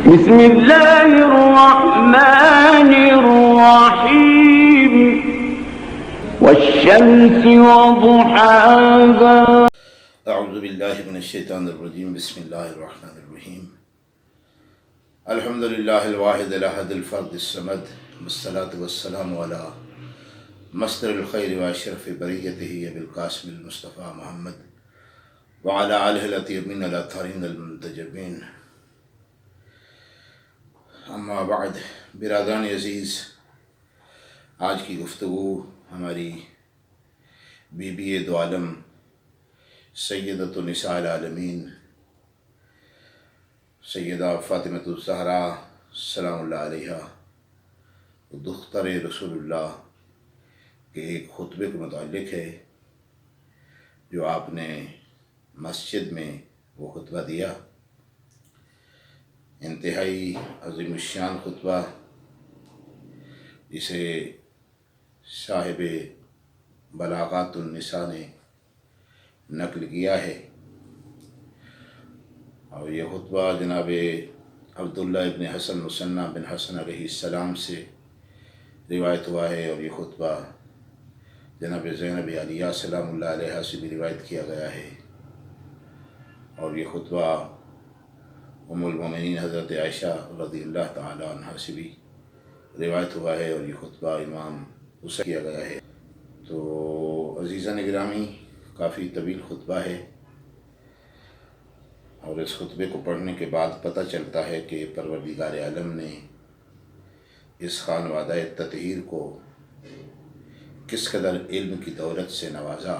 بسم اللہ الرحمن الرحیم والشمس وضحاها اعوذ باللہ من الشیطان الرجیم بسم اللہ الرحمن الرحیم الحمد للہ الواحد الاحد الفرد الصمد والصلاة والسلام علی مصدر الخیر واشرف بریتہ ابی القاسم المصطفیٰ محمد وعلی آلہ الاطیبین الاطہرین المنتجبین. اما بعد، برادران عزیز، آج کی گفتگو ہماری بی بی دو عالم سیدۃ النساء العالمین سیدہ فاطمۃ الزہرا سلام اللہ علیہا دختر رسول اللہ کے ایک خطبے کے متعلق ہے جو آپ نے مسجد میں وہ خطبہ دیا. انتہائی عظیم الشان خطبہ جسے صاحب بلاغات النساء نے نقل کیا ہے، اور یہ خطبہ جناب عبداللہ ابن حسن مثنى بن حسن علیہ السلام سے روایت ہوا ہے، اور یہ خطبہ جناب زینب علیہ سلام اللہ علیہ سے بھی روایت کیا گیا ہے، اور یہ خطبہ ام المومنین حضرت عائشہ رضی اللہ تعالی عنہ سے بھی روایت ہوا ہے، اور یہ خطبہ امام حسین کیا گیا ہے. تو عزیزان گرامی، کافی طویل خطبہ ہے، اور اس خطبے کو پڑھنے کے بعد پتہ چلتا ہے کہ پروردگار عالم نے اس خانوادہ تطہیر کو کس قدر علم کی دولت سے نوازا،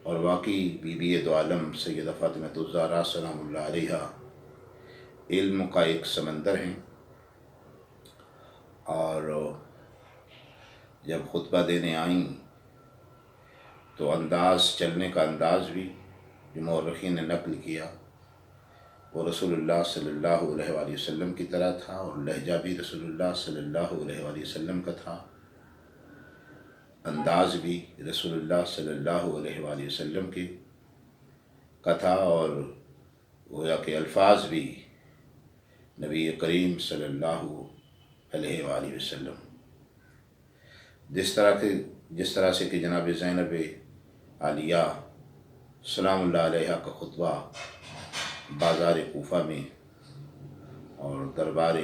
اور واقعی بی بی دو عالم سیدہ فاطمۃ الزہرا سلام اللہ علیہا علم کا ایک سمندر ہیں. اور جب خطبہ دینے آئیں تو انداز، چلنے کا انداز بھی جو مورخین نے نقل کیا وہ رسول اللہ صلی اللہ علیہ وآلہ وسلم کی طرح تھا، اور لہجہ بھی رسول اللہ صلی اللہ علیہ وآلہ وسلم کا تھا، انداز بھی رسول اللہ صلی اللہ علیہ وآلہ وسلم کا تھا، اور گویا کہ الفاظ بھی نبی کریم صلی اللہ علیہ وآلہ وسلم. جس طرح سے کہ جناب زینب عالیہ سلام اللہ علیہ کا خطبہ بازار کوفہ میں اور دربار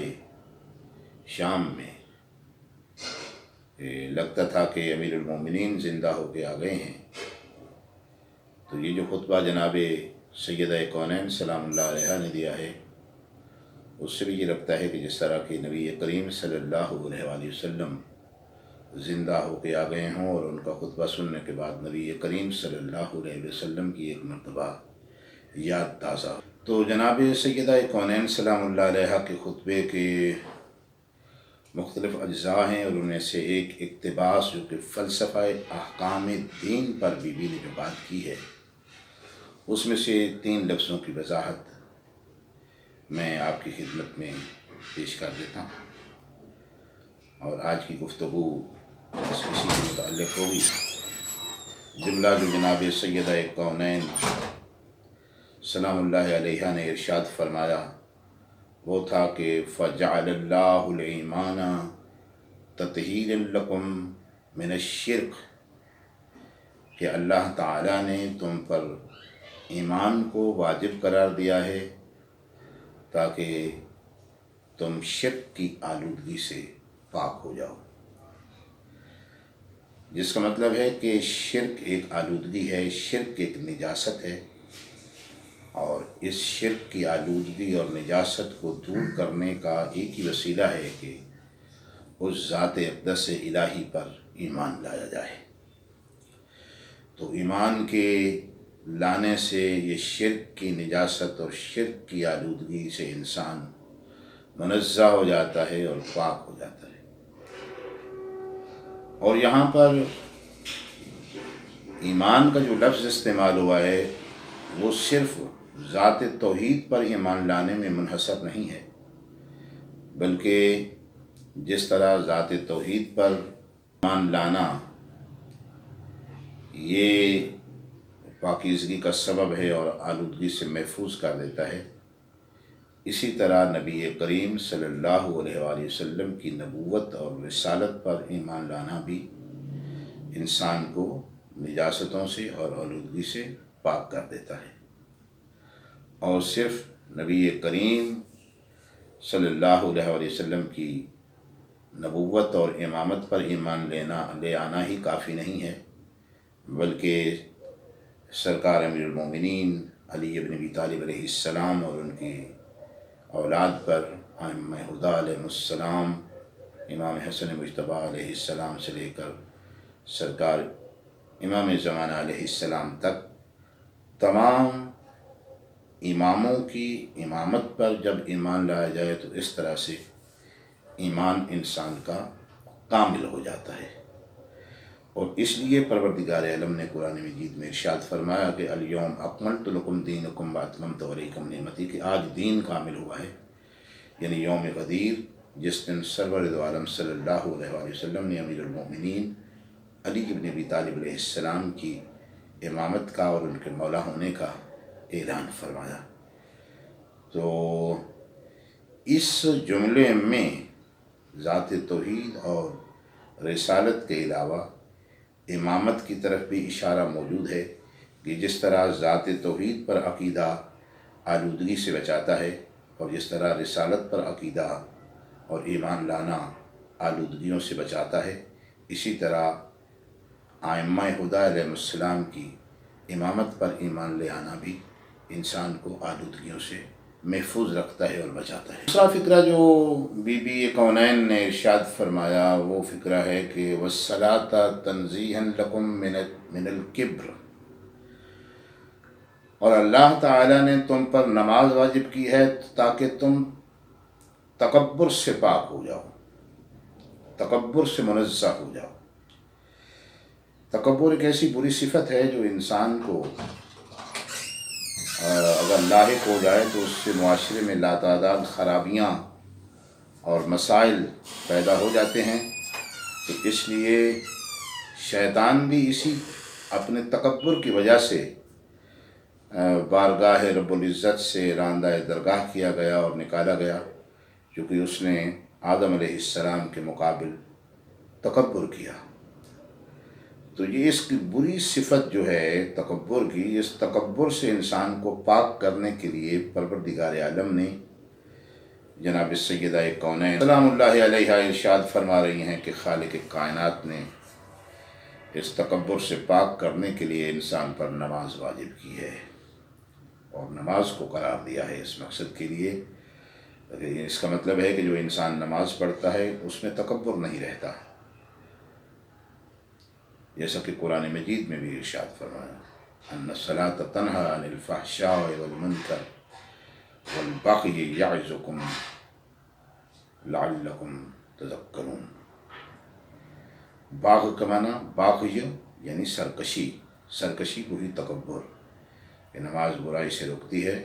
شام میں لگتا تھا کہ امیر المومنین زندہ ہو کے آ گئے ہیں، تو یہ جو خطبہ جناب سیدہ کونین سلام اللہ علیہ نے دیا ہے، اس سے بھی یہ لگتا ہے کہ جس طرح کہ نبی کریم صلی اللہ علیہ وآلہ وسلم زندہ ہو کے آ گئے ہوں، اور ان کا خطبہ سننے کے بعد نبی کریم صلی اللہ علیہ وسلم کی ایک مرتبہ یاد تازہ. تو جناب سیدہ کونین سلام اللہ علیہ کے خطبے کے مختلف اجزاء ہیں، اور ان میں سے ایک اقتباس جو کہ فلسفہ احکام دین پر بی بی نے جو بات کی ہے، اس میں سے 3 لفظوں کی وضاحت میں آپ کی خدمت میں پیش کر دیتا ہوں، اور آج کی گفتگو اسی کے متعلق ہوگی. جملہ جو جناب سیدہ کونین سلام اللہ علیہ نے ارشاد فرمایا وہ تھا کہ فَجَعَلَ اللَّهُ الْإِيمَانَ تَطْهِيرًا لَكُمْ مِنَ الشِّرْكِ، کہ اللہ تعالیٰ نے تم پر ایمان کو واجب قرار دیا ہے تاکہ تم شرک کی آلودگی سے پاک ہو جاؤ. جس کا مطلب ہے کہ شرک ایک آلودگی ہے، شرک ایک نجاست ہے، اور اس شرک کی آلودگی اور نجاست کو دور کرنے کا ایک ہی وسیلہ ہے کہ اس ذات اقدس الہی پر ایمان لایا جائے. تو ایمان کے لانے سے یہ شرک کی نجاست اور شرک کی آلودگی سے انسان منزہ ہو جاتا ہے اور پاک ہو جاتا ہے. اور یہاں پر ایمان کا جو لفظ استعمال ہوا ہے وہ صرف ذات توحید پر ایمان لانے میں منحصر نہیں ہے، بلکہ جس طرح ذات توحید پر ایمان لانا یہ پاکیزگی کا سبب ہے اور آلودگی سے محفوظ کر دیتا ہے، اسی طرح نبی کریم صلی اللہ علیہ وآلہ وسلم کی نبوت اور رسالت پر ایمان لانا بھی انسان کو نجاستوں سے اور آلودگی سے پاک کر دیتا ہے، اور صرف نبی کریم صلی اللہ علیہ وآلہ وسلم کی نبوت اور امامت پر ایمان لے آنا ہی کافی نہیں ہے، بلکہ سرکار امیر المومنین علی بن ابی طالب علیہ السلام اور ان کی اولاد پر ائمہ ہدی علیہ السلام، امام حسن مجتبیٰ علیہ السلام سے لے کر سرکار امام زمانہ علیہ السلام تک تمام اماموں کی امامت پر جب ایمان لایا جائے تو اس طرح سے ایمان انسان کا کامل ہو جاتا ہے۔ اور اس لیے پروردگار عالم نے قرآن مجید میں ارشاد فرمایا کہ الیوم اکملت لکم دینکم واتممت علیکم نعمتی، کہ آج دین کامل ہوا ہے، یعنی یوم غدیر، جس دن سرور دو عالم صلی اللہ علیہ وآلہ وسلم نے امیر المومنین علی بن ابی طالب علیہ السلام کی امامت کا اور ان کے مولا ہونے کا اعلان فرمایا۔ تو اس جملے میں ذات توحید اور رسالت کے علاوہ امامت کی طرف بھی اشارہ موجود ہے کہ جس طرح ذات توحید پر عقیدہ آلودگی سے بچاتا ہے، اور جس طرح رسالت پر عقیدہ اور ایمان لانا آلودگیوں سے بچاتا ہے، اسی طرح ائمہ ہدی علیہ السلام کی امامت پر ایمان لے آنا بھی انسان کو آلودگیوں سے محفوظ رکھتا ہے اور بچاتا ہے۔ دوسرا فقرہ جو بی بی کونین نے ارشاد فرمایا وہ فقرہ ہے کہ وَالصَّلَاةَ تَنزِيهًا لَكُم مِّنَ الْكِبْرِ، اور اللہ تعالیٰ نے تم پر نماز واجب کی ہے تاکہ تم تکبر سے پاک ہو جاؤ، تکبر سے منزہ ہو جاؤ۔ تکبر ایک ایسی بری صفت ہے جو انسان کو اگر لاحق ہو جائے تو اس سے معاشرے میں لاتعداد خرابیاں اور مسائل پیدا ہو جاتے ہیں۔ تو اس لیے شیطان بھی اسی اپنے تکبر کی وجہ سے بارگاہ رب العزت سے راندہ درگاہ کیا گیا اور نکالا گیا، کیونکہ اس نے آدم علیہ السلام کے مقابل تکبر کیا۔ تو یہ اس کی بری صفت جو ہے تکبر کی، اس تکبر سے انسان کو پاک کرنے کے لیے پروردگار عالم نے جناب سیدہ کونین سلام اللہ علیہ ارشاد فرما رہی ہیں کہ خالق کائنات نے اس تکبر سے پاک کرنے کے لیے انسان پر نماز واجب کی ہے، اور نماز کو قرار دیا ہے اس مقصد کے لیے۔ اس کا مطلب ہے کہ جو انسان نماز پڑھتا ہے اس میں تکبر نہیں رہتا، جیسا کہ قرآن مجید میں بھی ارشاد فرمایا ان الصلاۃ تنہی عن الفحشاء والمنکر والبغی یعظکم لعلکم تذکرون۔ باغ کا معنی باغی یعنی سرکشی، سرکشی کو ہی تکبر، کہ نماز برائی سے روکتی ہے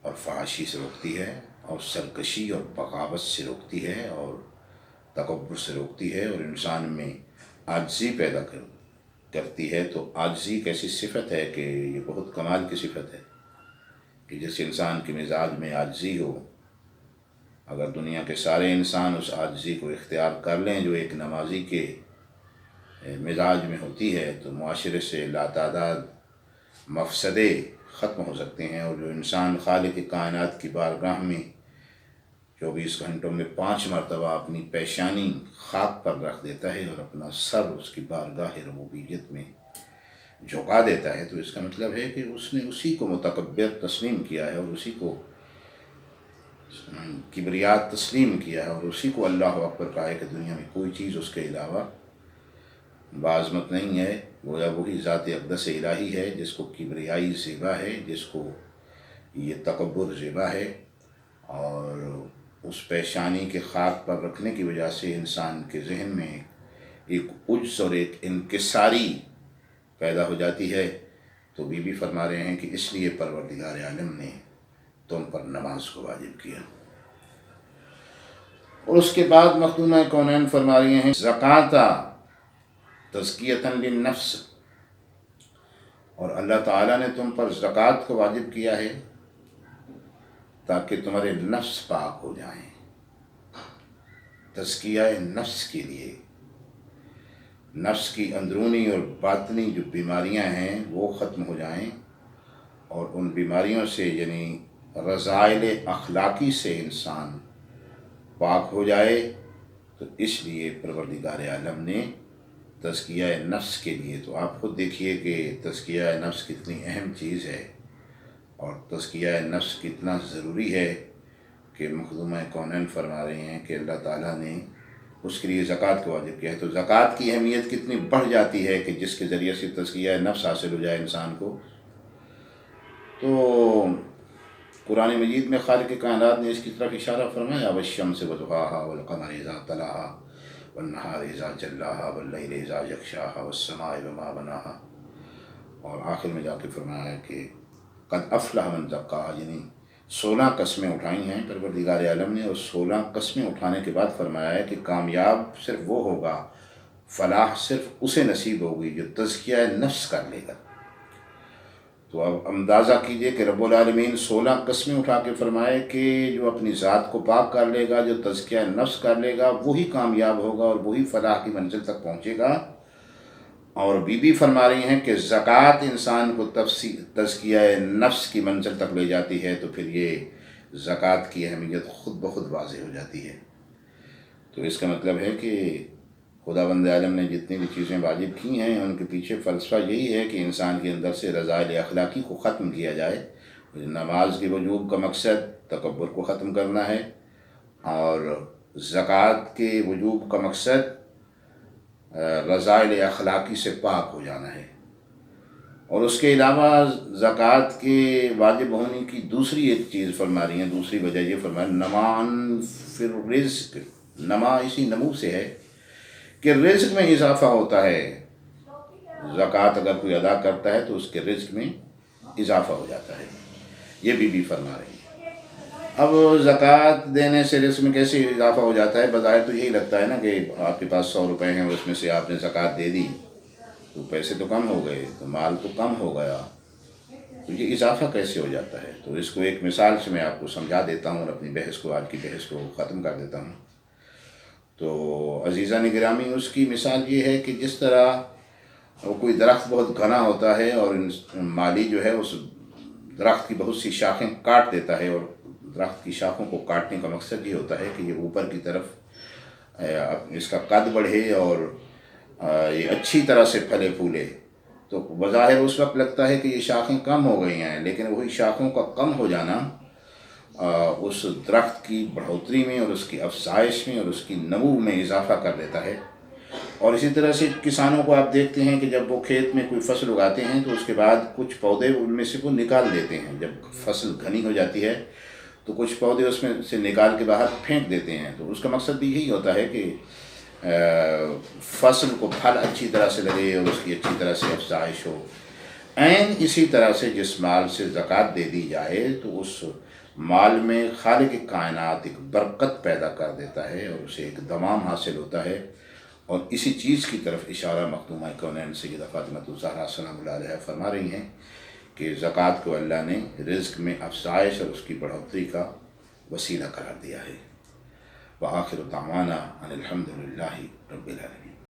اور فحاشی سے روکتی ہے، اور سرکشی اور بغاوت سے روکتی ہے، اور تکبر سے روکتی ہے، اور انسان میں عاجزی پیدا کرتی ہے۔ تو عاجزی ایک ایسی صفت ہے کہ یہ بہت کمال کی صفت ہے کہ جس انسان کے مزاج میں عاجزی ہو، اگر دنیا کے سارے انسان اس عاجزی کو اختیار کر لیں جو ایک نمازی کے مزاج میں ہوتی ہے، تو معاشرے سے لاتعداد مفسدے ختم ہو سکتے ہیں۔ اور جو انسان خالق کائنات کی بارگاہ میں 24 گھنٹوں میں 5 مرتبہ اپنی پیشانی خاک پر رکھ دیتا ہے اور اپنا سر اس کی بارگاہ ربوبیت میں جھکا دیتا ہے، تو اس کا مطلب ہے کہ اس نے اسی کو متکبر تسلیم کیا ہے، اور اسی کو کبریات تسلیم کیا ہے، اور اسی کو اللہ اکبر کہا ہے کہ دنیا میں کوئی چیز اس کے علاوہ بعظمت نہیں ہے۔ گویا وہی ذات اقدس الہی ہے جس کو کبریائی زیبا ہے، جس کو یہ تکبر زیبا ہے، اور اس پیشانی کے خاک پر رکھنے کی وجہ سے انسان کے ذہن میں ایک عجز اور ایک انکساری پیدا ہو جاتی ہے۔ تو بی بی فرما رہے ہیں کہ اس لیے پروردگار عالم نے تم پر نماز کو واجب کیا۔ اور اس کے بعد مخدومہ کونین فرما رہی ہیں زکوٰۃ تزکیۃ للنفس، اور اللہ تعالیٰ نے تم پر زکوٰۃ کو واجب کیا ہے تاکہ تمہارے نفس پاک ہو جائیں، تزکیہ نفس کے لیے، نفس کی اندرونی اور باطنی جو بیماریاں ہیں وہ ختم ہو جائیں، اور ان بیماریوں سے یعنی رذائل اخلاقی سے انسان پاک ہو جائے۔ تو اس لیے پروردگار عالم نے تزکیہ نفس کے لیے، تو آپ خود دیکھیے کہ تزکیہ نفس کتنی اہم چیز ہے اور تزکیہ نفس کتنا ضروری ہے، کہ مخدومہ کونین فرما رہے ہیں کہ اللہ تعالیٰ نے اس کے لیے زکوٰۃ کو واجب کیا ہے۔ تو زکوٰۃ کی اہمیت کتنی بڑھ جاتی ہے کہ جس کے ذریعے سے تزکیہ نفس حاصل ہو جائے انسان کو۔ تو قرآن مجید میں خالق کائنات نے اس کی طرف اشارہ فرمایا، والشمس وضحاها والقمر اذا طلاها والنہار اذا جلاها واللیل اذا یغشاها والسماء وما بناها، اور آخر میں جا کے فرمایا کہ قد افلح من زکاها، یعنی 16 قسمیں اٹھائی ہیں پروردگار عالم نے، اور 16 قسمیں اٹھانے کے بعد فرمایا ہے کہ کامیاب صرف وہ ہوگا، فلاح صرف اسے نصیب ہوگی جو تزکیہ نفس کر لے گا۔ تو اب اندازہ کیجئے کہ رب العالمین 16 قسمیں اٹھا کے فرمائے کہ جو اپنی ذات کو پاک کر لے گا، جو تزکیہ نفس کر لے گا، وہی کامیاب ہوگا اور وہی فلاح کی منزل تک پہنچے گا۔ اور بی بی فرما رہی ہیں کہ زکوٰۃ انسان کو تزکیہ نفس کی منزل تک لے جاتی ہے، تو پھر یہ زکوٰۃ کی اہمیت خود بخود واضح ہو جاتی ہے۔ تو اس کا مطلب ہے کہ خداوند عالم نے جتنی بھی چیزیں واجب کی ہیں ان کے پیچھے فلسفہ یہی ہے کہ انسان کے اندر سے رذائل اخلاقی کو ختم کیا جائے۔ نماز کے وجوب کا مقصد تکبر کو ختم کرنا ہے، اور زکوٰۃ کے وجوب کا مقصد رذائل اخلاقی سے پاک ہو جانا ہے۔ اور اس کے علاوہ زکوٰۃ کے واجب ہونے کی دوسری ایک چیز فرما رہی ہیں، دوسری وجہ یہ فرما رہی ہیں، نمان فی الرزق، نما اسی نمو سے ہے کہ رزق میں اضافہ ہوتا ہے۔ زکوٰۃ اگر کوئی ادا کرتا ہے تو اس کے رزق میں اضافہ ہو جاتا ہے، یہ بی فرما رہی ہے۔ اب زکوٰۃ دینے سے رزق میں کیسے اضافہ ہو جاتا ہے؟ بظاہر تو یہی لگتا ہے نا کہ آپ کے پاس 100 روپے ہیں، اس میں سے آپ نے زکوٰۃ دے دی تو پیسے تو کم ہو گئے، تو مال تو کم ہو گیا، تو یہ اضافہ کیسے ہو جاتا ہے؟ تو اس کو ایک مثال سے میں آپ کو سمجھا دیتا ہوں اور اپنی بحث کو، آج کی بحث کو ختم کر دیتا ہوں۔ تو عزیزان گرامی، اس کی مثال یہ ہے کہ جس طرح کوئی درخت بہت گھنا ہوتا ہے اور مالی جو ہے اس درخت کی بہت سی شاخیں کاٹ دیتا ہے، اور درخت کی شاخوں کو کاٹنے کا مقصد یہ ہوتا ہے کہ یہ اوپر کی طرف اس کا قد بڑھے اور یہ اچھی طرح سے پھلے پھولے، تو بظاہر اس وقت لگتا ہے کہ یہ شاخیں کم ہو گئی ہیں، لیکن وہی شاخوں کا کم ہو جانا اس درخت کی بڑھوتری میں اور اس کی افزائش میں اور اس کی نمو میں اضافہ کر دیتا ہے۔ اور اسی طرح سے کسانوں کو آپ دیکھتے ہیں کہ جب وہ کھیت میں کوئی فصل اگاتے ہیں تو اس کے بعد کچھ پودے ان میں سے وہ نکال دیتے ہیں، جب فصل گھنی ہو جاتی ہے تو کچھ پودے اس میں سے نکال کے باہر پھینک دیتے ہیں۔ تو اس کا مقصد بھی یہی ہوتا ہے کہ فصل کو پھل اچھی طرح سے لگے اور اس کی اچھی طرح سے افزائش ہو۔ عین اسی طرح سے جس مال سے زکوٰۃ دے دی جائے تو اس مال میں خالق کائنات ایک برکت پیدا کر دیتا ہے اور اسے ایک دمام حاصل ہوتا ہے، اور اسی چیز کی طرف اشارہ مخدومہ کونین سیدہ فاطمہ الزہرا سلام اللہ علیہا فرما رہی ہیں کہ زکوٰۃ کو اللہ نے رزق میں افزائش اور اس کی بڑھوتری کا وسیلہ قرار دیا ہے۔ وآخر دعوانا ان الحمد للہ رب العالمین۔